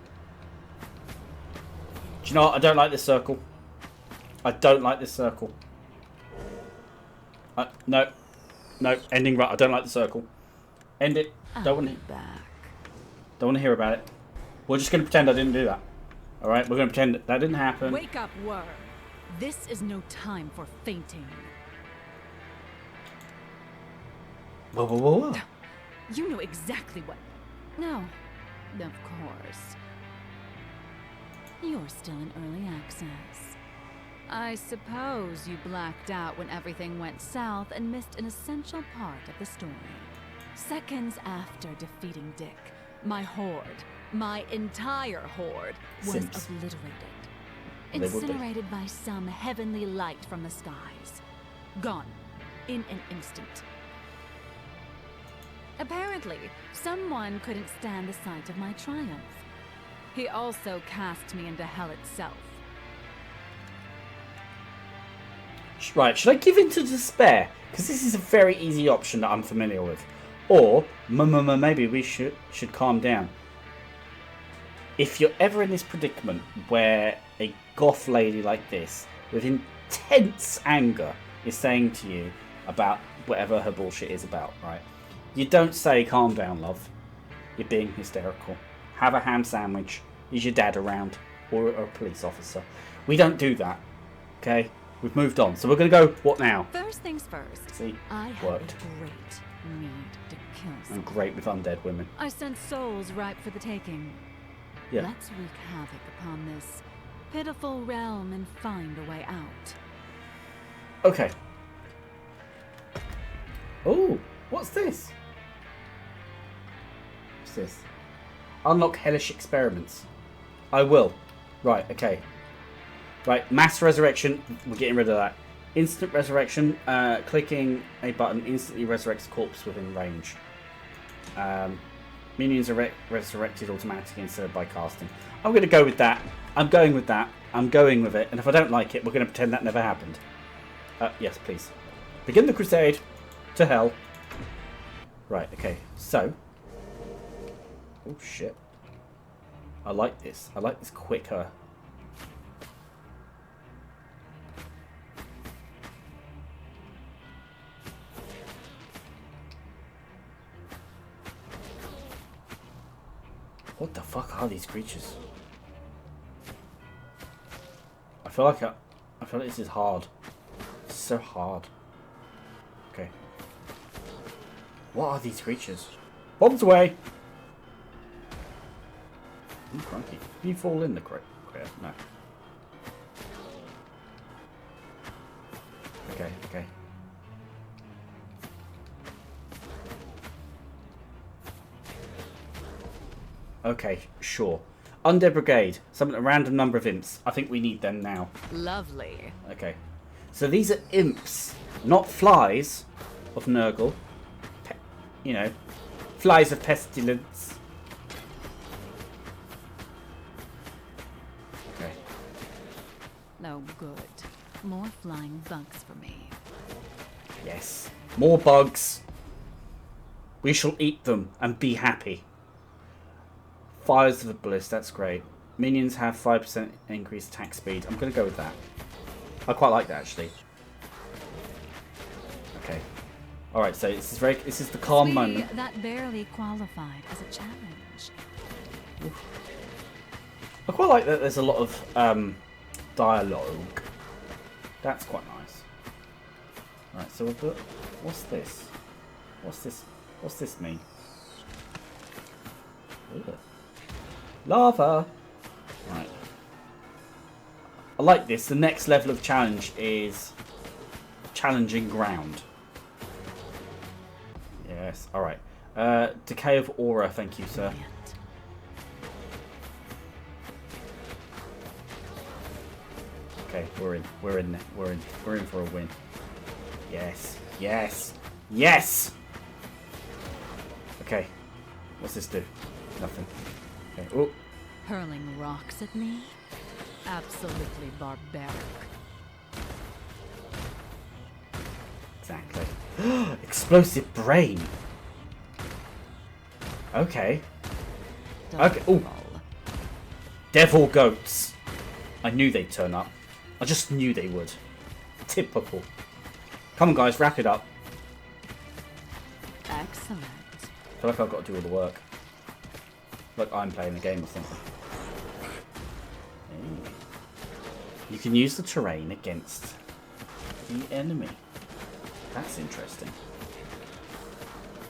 Speaker 1: Do you know what? I don't like this circle. I don't like this circle. No. No, ending right. I don't like the circle. End it. Don't want to hear about it. We're just going to pretend I didn't do that. Alright, we're going to pretend that didn't happen.
Speaker 2: Wake up, worm. This is no time for fainting.
Speaker 1: Whoa, whoa, whoa, whoa.
Speaker 2: You know exactly what... No, of course. You're still in early access. I suppose you blacked out when everything went south and missed an essential part of the story. Seconds after defeating Dick, my horde, my entire horde, was
Speaker 1: Simps.
Speaker 2: obliterated.
Speaker 1: They would be.
Speaker 2: Incinerated by some heavenly light from the skies. Gone. In an instant. Apparently, someone couldn't stand the sight of my triumph. He also cast me into hell itself.
Speaker 1: Right, should I give in to despair? Because this is a very easy option that I'm familiar with. Or, maybe we should calm down. If you're ever in this predicament where a goth lady like this, with intense anger, is saying to you about whatever her bullshit is about, right? You don't say, calm down, love. You're being hysterical. Have a ham sandwich. Is your dad around? Or a police officer? We don't do that. Okay? We've moved on. So we're going to go, what now?
Speaker 2: First things first.
Speaker 1: See?
Speaker 2: I have
Speaker 1: Worked.
Speaker 2: a great need to kill
Speaker 1: I'm
Speaker 2: someone.
Speaker 1: great with undead women.
Speaker 2: I sense souls ripe for the taking.
Speaker 1: Yeah.
Speaker 2: Let's wreak havoc upon this pitiful realm and find a way out.
Speaker 1: Okay. Oh, what's this? What's this? Unlock hellish experiments. I will. Right, okay. Right, mass resurrection. We're getting rid of that. Instant resurrection. Clicking a button instantly resurrects a corpse within range. Minions are resurrected automatically instead of by casting. I'm going to go with that. I'm going with that. I'm going with it. And if I don't like it, we're going to pretend that never happened. Yes, please. Begin the crusade. To hell. Right, okay. So. Oh, shit. I like this. I like this quicker. What the fuck are these creatures? I feel like this is hard. It's so hard. What are these creatures? Bombs away! Ooh, crikey. Can you fall in the crate? No. Okay, okay. Okay, sure. Undead Brigade. Summon a random number of imps. I think we need them now.
Speaker 2: Lovely.
Speaker 1: Okay. So these are imps, not flies of Nurgle. You know, flies of pestilence. Okay.
Speaker 2: No good. More flying bugs for me.
Speaker 1: Yes. More bugs. We shall eat them and be happy. Fires of the Bliss, that's great. Minions have 5% increased attack speed. I'm going to go with that. I quite like that, actually. Okay. Alright, so this is the calm moment.
Speaker 2: That barely qualified as a challenge.
Speaker 1: Oof. I quite like that there's a lot of dialogue. That's quite nice. Right, so we'll put... What's this? What's this mean? Ugh. Lava! Right. I like this. The next level of challenge is challenging ground. Yes, alright. Decay of Aura, thank you, sir.
Speaker 2: Brilliant.
Speaker 1: Okay, we're in for a win. Yes, yes, yes! Okay, what's this do? Nothing. Okay, oh.
Speaker 2: Hurling rocks at me? Absolutely barbaric.
Speaker 1: Exactly. Explosive brain. Okay. Okay. Oh. Devil goats. I knew they'd turn up. I just knew they would. Typical. Come on, guys, wrap it up.
Speaker 2: Excellent.
Speaker 1: I feel like I've got to do all the work. Like I'm playing the game or something. Hey. You can use the terrain against the enemy. That's interesting.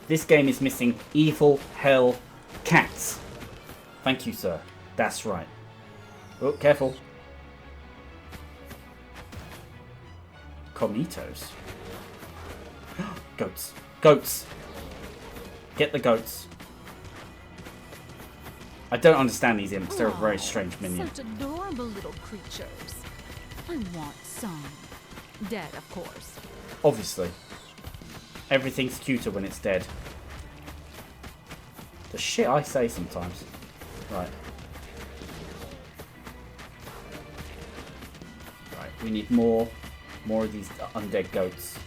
Speaker 1: This game is missing evil, hell, cats. Thank you, sir. That's right. Oh, careful. Comitos. Goats. Goats. Get the goats. I don't understand these imps. They're a very strange minion.
Speaker 2: Such adorable little creatures. I want some. Dead, of course.
Speaker 1: Obviously. Everything's cuter when it's dead. The shit I say sometimes. Right. Right, we need more of these undead goats.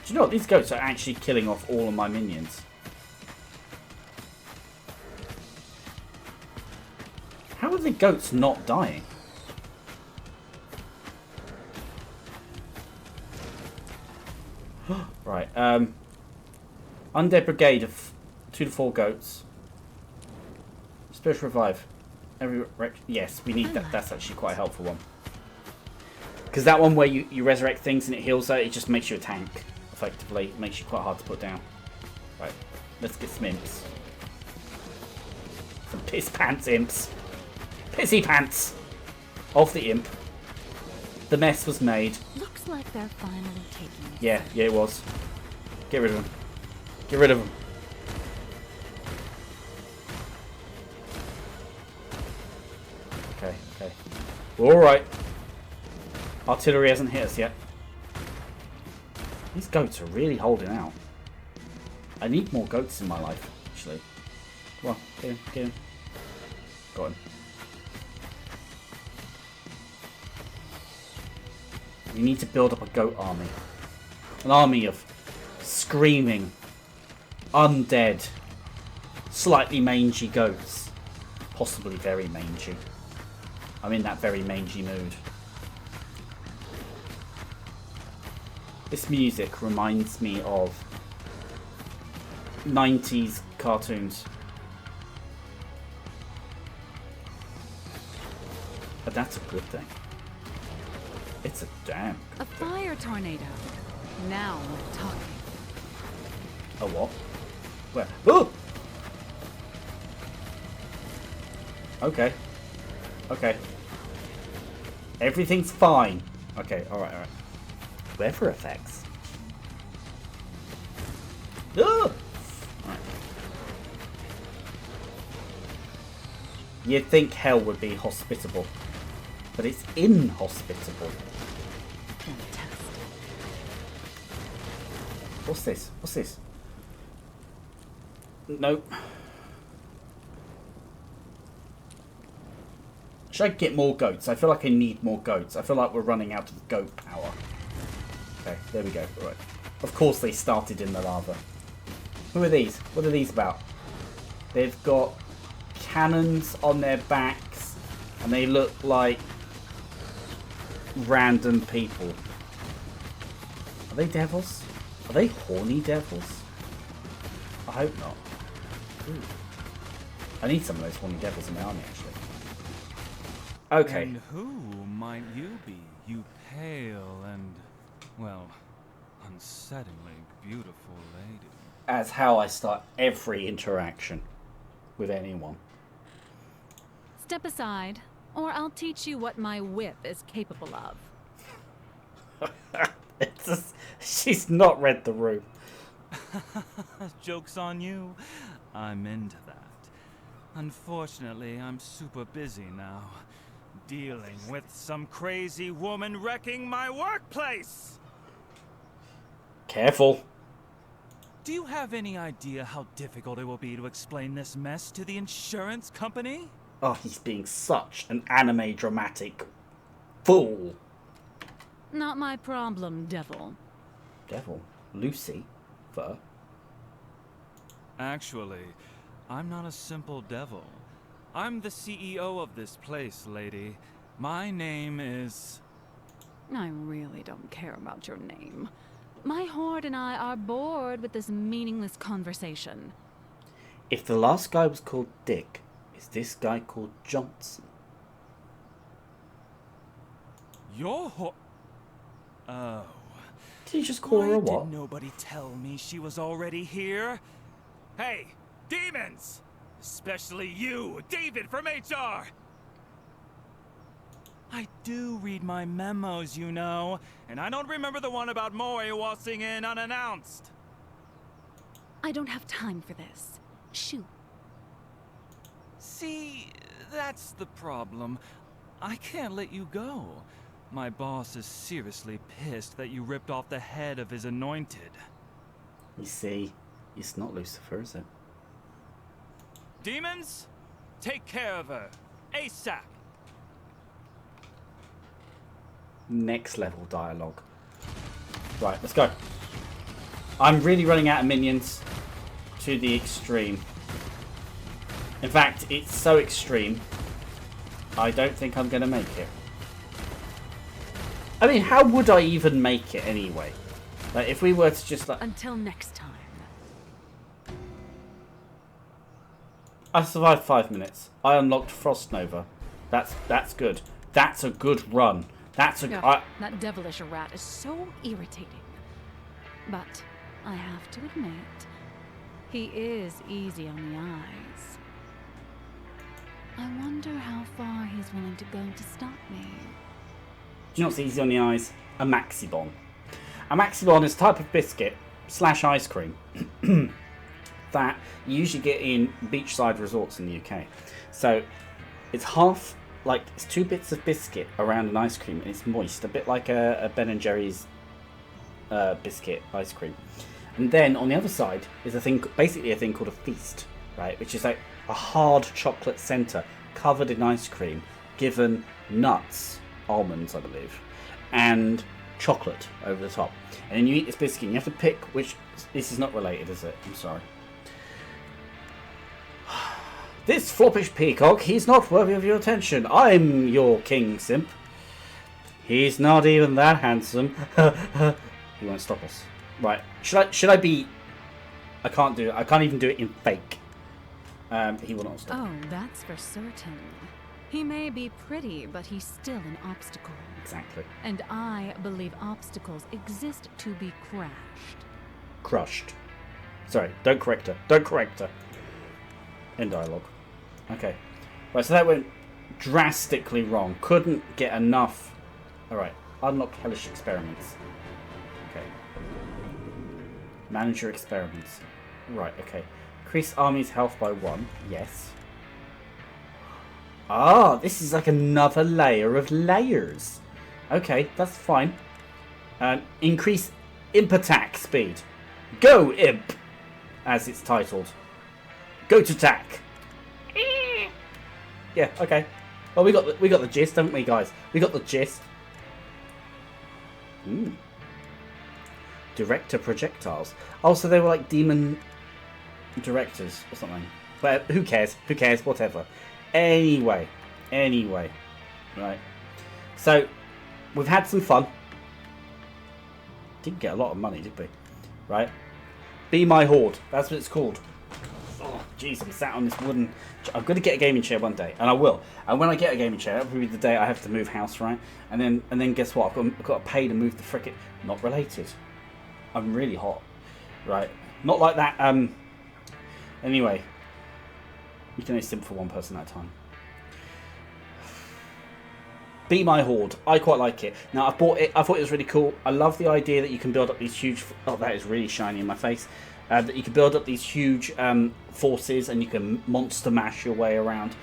Speaker 1: Do you know what? These goats are actually killing off all of my minions. How are the goats not dying? Right, Undead Brigade of 2 to 4 goats. Spiritual Revive. Yes, we need that. That's actually quite a helpful one. Because that one where you resurrect things and it heals her, it just makes you a tank, effectively. It makes you quite hard to put down. Right, let's get some imps. Some piss pants imps. Pissy pants! Of the imp. The mess was made.
Speaker 2: Looks like they're finally taking it.
Speaker 1: Yeah, it was. Get rid of them. Get rid of them. Okay, okay. Alright. Artillery hasn't hit us yet. These goats are really holding out. I need more goats in my life, actually. Come on, get him, get him. Got him. We need to build up a goat army. An army of screaming, undead, slightly mangy goats. Possibly very mangy. I'm in that very mangy mood. This music reminds me of 90s cartoons. But that's a good thing. It's a damn.
Speaker 2: A fire tornado. Now we're talking.
Speaker 1: A what? Where? Oh! Okay. Okay. Everything's fine. Okay, alright, alright. Weather effects. Oh! Right. You'd think hell would be hospitable, but it's inhospitable.
Speaker 2: Fantastic.
Speaker 1: What's this? What's this? Nope. Should I get more goats? I feel like I need more goats. I feel like we're running out of goat power. Okay, there we go. Right. Of course they started in the lava. Who are these? What are these about? They've got cannons on their backs and they look like random people. Are they devils? Are they horny devils? I hope not. Ooh. I need some of those horny devils in my army, actually. Okay.
Speaker 4: And who might you be, you pale and, well, unsettlingly beautiful lady?
Speaker 1: As how I start every interaction with anyone.
Speaker 2: Step aside, or I'll teach you what my whip is capable of.
Speaker 1: It's just, she's not read the room.
Speaker 4: Joke's on you. I'm into that. Unfortunately, I'm super busy now. Dealing with some crazy woman wrecking my workplace!
Speaker 1: Careful.
Speaker 4: Do you have any idea how difficult it will be to explain this mess to the insurance company?
Speaker 1: Oh, he's being such an anime dramatic fool.
Speaker 2: Not my problem, devil.
Speaker 1: Devil? Lucy? Fur?
Speaker 4: Actually, I'm not a simple devil. I'm the CEO of this place, lady. My name is...
Speaker 2: I really don't care about your name. My horde and I are bored with this meaningless conversation.
Speaker 1: If the last guy was called Dick, is this guy called Johnson?
Speaker 4: Your Oh.
Speaker 1: Did you just call her a
Speaker 4: Why
Speaker 1: what?
Speaker 4: did nobody tell me she was already here? Hey, demons! Especially you, David from HR! I do read my memos, you know, and I don't remember the one about Mori waltzing in unannounced.
Speaker 2: I don't have time for this. Shoot.
Speaker 4: See, that's the problem. I can't let you go. My boss is seriously pissed that you ripped off the head of his anointed.
Speaker 1: You see, it's not Lucifer, is it?
Speaker 4: Demons, take care of her. ASAP.
Speaker 1: Next level dialogue. Right, let's go. I'm really running out of minions to the extreme. In fact, it's so extreme, I don't think I'm going to make it. I mean, how would I even make it anyway? Like, if we were to just like...
Speaker 2: Until next time.
Speaker 1: I survived 5 minutes. I unlocked Frost Nova. That's good. That's a good run. That's a...
Speaker 2: Ugh, that devilish rat is so irritating. But I have to admit, he is easy on the eyes. I wonder how far he's willing to go to stop me.
Speaker 1: Do you know what's easy on the eyes? A Maxibon. A Maxibon is a type of biscuit / ice cream that you usually get in beachside resorts in the UK. So it's half, like, it's 2 bits of biscuit around an ice cream and it's moist, a bit like a Ben & Jerry's biscuit ice cream. And then on the other side is a thing, basically a thing called a feast, right? Which is like a hard chocolate centre covered in ice cream, given nuts, almonds I believe, and chocolate over the top. And then you eat this biscuit and you have to pick which... This is not related, is it? I'm sorry. This floppish peacock, he's not worthy of your attention. I'm your king, simp. He's not even that handsome. He won't stop us. Right, should I be... I can't do it. I can't even do it in fake. He will not stop.
Speaker 2: Oh, that's for certain. He may be pretty, but he's still an obstacle.
Speaker 1: Exactly.
Speaker 2: And I believe obstacles exist to be crashed.
Speaker 1: Crushed. Sorry, don't correct her. Don't correct her. End dialogue. Okay. Right, so that went drastically wrong. Couldn't get enough. Alright, unlock hellish experiments. Okay. Manage your experiments. Right, okay. Increase army's health by 1. Yes. Ah, this is like another layer of layers. Okay, that's fine. Increase imp attack speed. Go, imp! As it's titled. Go to attack. Yeah, okay. Well, we got the gist, haven't we, guys? We got the gist. Director projectiles. Oh, so they were like demon directors or something. But who cares? Who cares? Whatever. Anyway. Right. So, we've had some fun. Didn't get a lot of money, did we? Right. Be My Horde. That's what it's called. Oh, jeez, I'm sat on this wooden... I'm going to get a gaming chair one day, and I will. And when I get a gaming chair, that'll be the day I have to move house, right? And then guess what? I've got to pay to move the frickin'... Not related. I'm really hot. Right. Not like that. Anyway. You can only sim for one person at a time. Be My Horde. I quite like it. Now, I've bought it. I thought it was really cool. I love the idea that you can build up these huge... Oh, that is really shiny in my face. That you can build up these huge forces and you can monster mash your way around.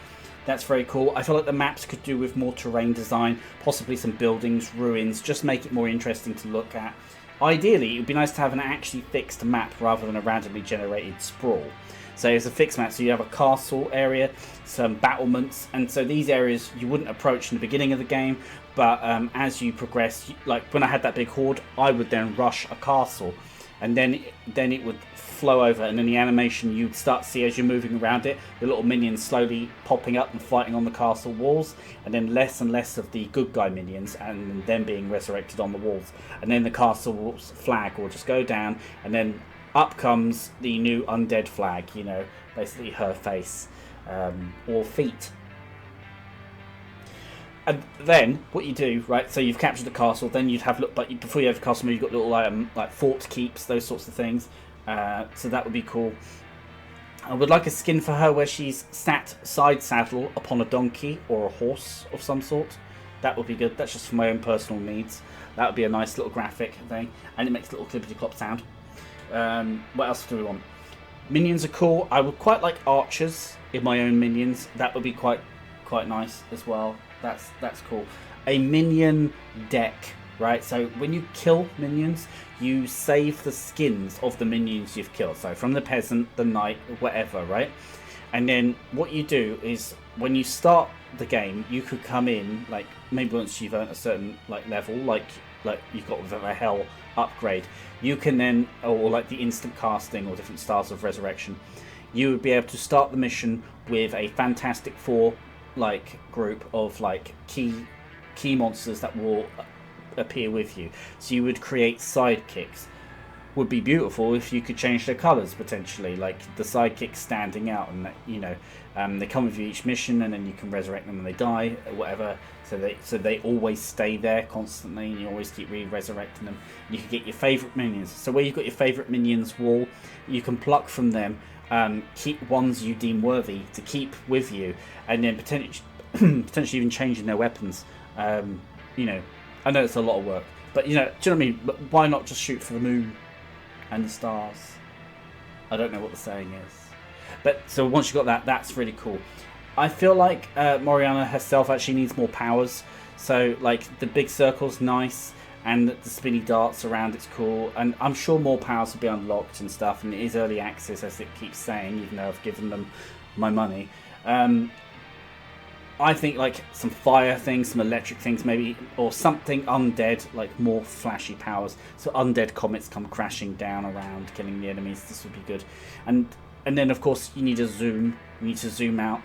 Speaker 1: That's very cool. I feel like the maps could do with more terrain design. Possibly some buildings, ruins. Just make it more interesting to look at. Ideally, it would be nice to have an actually fixed map rather than a randomly generated sprawl. So it's a fixed map, so you have a castle area, some battlements, and so these areas you wouldn't approach in the beginning of the game, but as you progress, like when I had that big horde, I would then rush a castle, and then it would flow over, and then the animation you'd start to see as you're moving around it, the little minions slowly popping up and fighting on the castle walls, and then less and less of the good guy minions, and then being resurrected on the walls, and then the castle flag will just go down, and then up comes the new undead flag, you know, basically her face, or feet. And then what you do, right? So you've captured the castle. Then you'd have look, but before you have the castle, you've got little like fort keeps, those sorts of things. So that would be cool. I would like a skin for her where she's sat side saddle upon a donkey or a horse of some sort. That would be good. That's just for my own personal needs. That would be a nice little graphic thing, and it makes a little clippity clop sound. What else do we want? Minions are cool. I would quite like archers in my own minions. That would be quite nice as well. That's cool. A minion deck, right? So when you kill minions, you save the skins of the minions you've killed. So from the peasant, the knight, whatever, right? And then what you do is when you start the game, you could come in, like maybe once you've earned a certain like level, like you've got the hell upgrade, you can then, or like the instant casting or different styles of resurrection, you would be able to start the mission with a Fantastic Four like group of like key monsters that will appear with you. So you would create sidekicks. Would be beautiful if you could change their colours potentially, like the sidekicks standing out, and you know, they come with you each mission, and then you can resurrect them when they die, or whatever. So they always stay there constantly, and you always keep resurrecting them. You can get your favourite minions. So where you've got your favourite minions wall, you can pluck from them, keep ones you deem worthy to keep with you, and then potentially even changing their weapons. You know, I know it's a lot of work, but you know, do you know what I mean? But why not just shoot for the moon and the stars? I don't know what the saying is, but so once you got that, that's really cool. I feel like Moriana herself actually needs more powers. So like the big circle's nice, and the spinny darts around it's cool, and I'm sure more powers will be unlocked and stuff, and it is early access as it keeps saying, even though I've given them my money. I think like some fire things, some electric things maybe, or something undead, like more flashy powers. So undead comets come crashing down around, killing the enemies. This would be good. And then of course you need a zoom. You need to zoom out.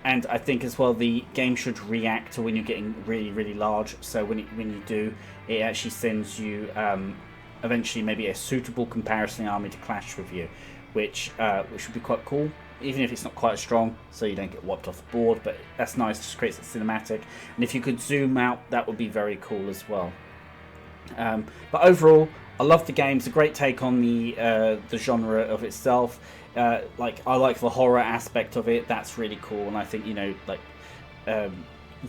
Speaker 1: And I think as well the game should react to when you're getting really, really large. So when you do, it actually sends you eventually maybe a suitable comparison army to clash with you. which would be quite cool, even if it's not quite as strong, so you don't get wiped off the board. But that's nice, just creates a cinematic. And if you could zoom out, that would be very cool as well. But overall, I love the game. It's a great take on the genre of itself. Like, I like the horror aspect of it. That's really cool. And I think, you know, like,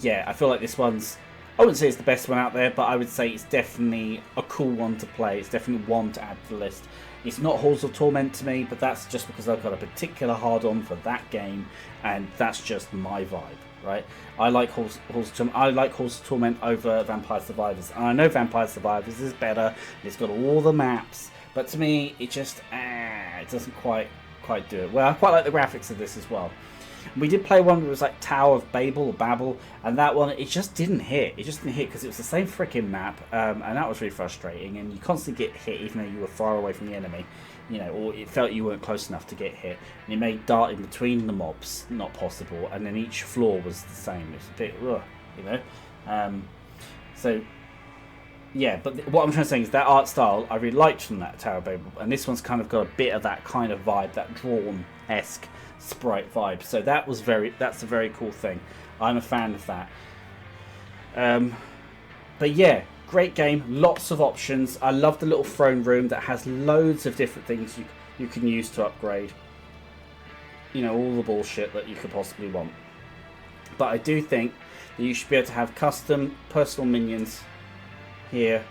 Speaker 1: yeah, I feel like this one's, I wouldn't say it's the best one out there, but I would say it's definitely a cool one to play. It's definitely one to add to the list. It's not Hordes of Torment to me, but that's just because I've got a particular hard-on for that game, and that's just my vibe, right? I like Hordes of Torment over Vampire Survivors, and I know Vampire Survivors is better. It's got all the maps, but to me, it just it doesn't quite do it. Well, I quite like the graphics of this as well. We did play one that was like Tower of Babel, and that one, it just didn't hit. It just didn't hit because it was the same freaking map, and that was really frustrating. And you constantly get hit even though you were far away from the enemy, you know, or it felt you weren't close enough to get hit. And it made darting between the mobs not possible, and then each floor was the same. It's a bit, ugh, you know. So yeah, but what I'm trying to say is that art style I really liked from that Tower of Babel, and this one's kind of got a bit of that kind of vibe, that drawn-esque sprite vibe. So that's a very cool thing. I'm a fan of that. But yeah, great game, lots of options. I love the little throne room that has loads of different things you can use to upgrade. You know, all the bullshit that you could possibly want. But I do think that you should be able to have custom personal minions here,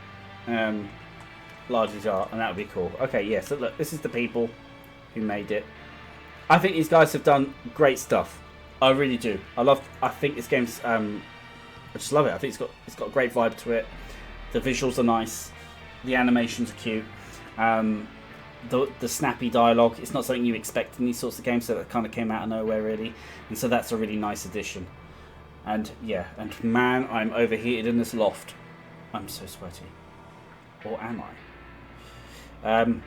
Speaker 1: largely are, and that would be cool. Okay, yeah, so look, this is the people who made it. I think these guys have done great stuff. I really do. I think this game's I just love it. I think it's got a great vibe to it. The visuals are nice. The animations are cute. The snappy dialogue, it's not something you expect in these sorts of games, so that kind of came out of nowhere really. And so that's a really nice addition. And yeah, and man, I'm overheated in this loft. I'm so sweaty. Or am I?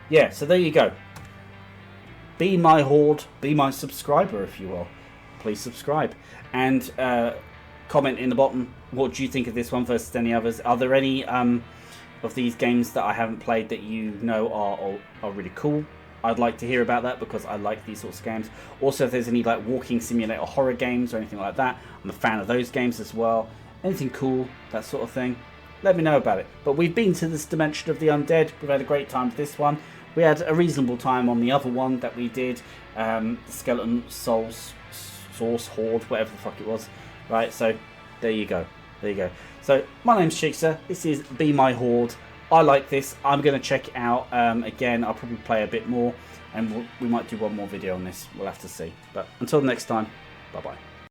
Speaker 1: Yeah, so there you go. Be my horde, be my subscriber if you will. Please subscribe. And comment in the bottom, what do you think of this one versus any others? Are there any of these games that I haven't played that you know are really cool? I'd like to hear about that because I like these sorts of games. Also, if there's any like walking simulator horror games or anything like that, I'm a fan of those games as well. Anything cool, that sort of thing, let me know about it. But we've been to this dimension of the undead. We've had a great time with this one. We had a reasonable time on the other one that we did, the Skeleton Souls Source Horde, whatever the fuck it was. Right, so there you go. There you go. So my name's Shiksa. This is Be My Horde. I like this. I'm going to check it out. Again, I'll probably play a bit more, and we might do one more video on this. We'll have to see. But until next time, bye bye.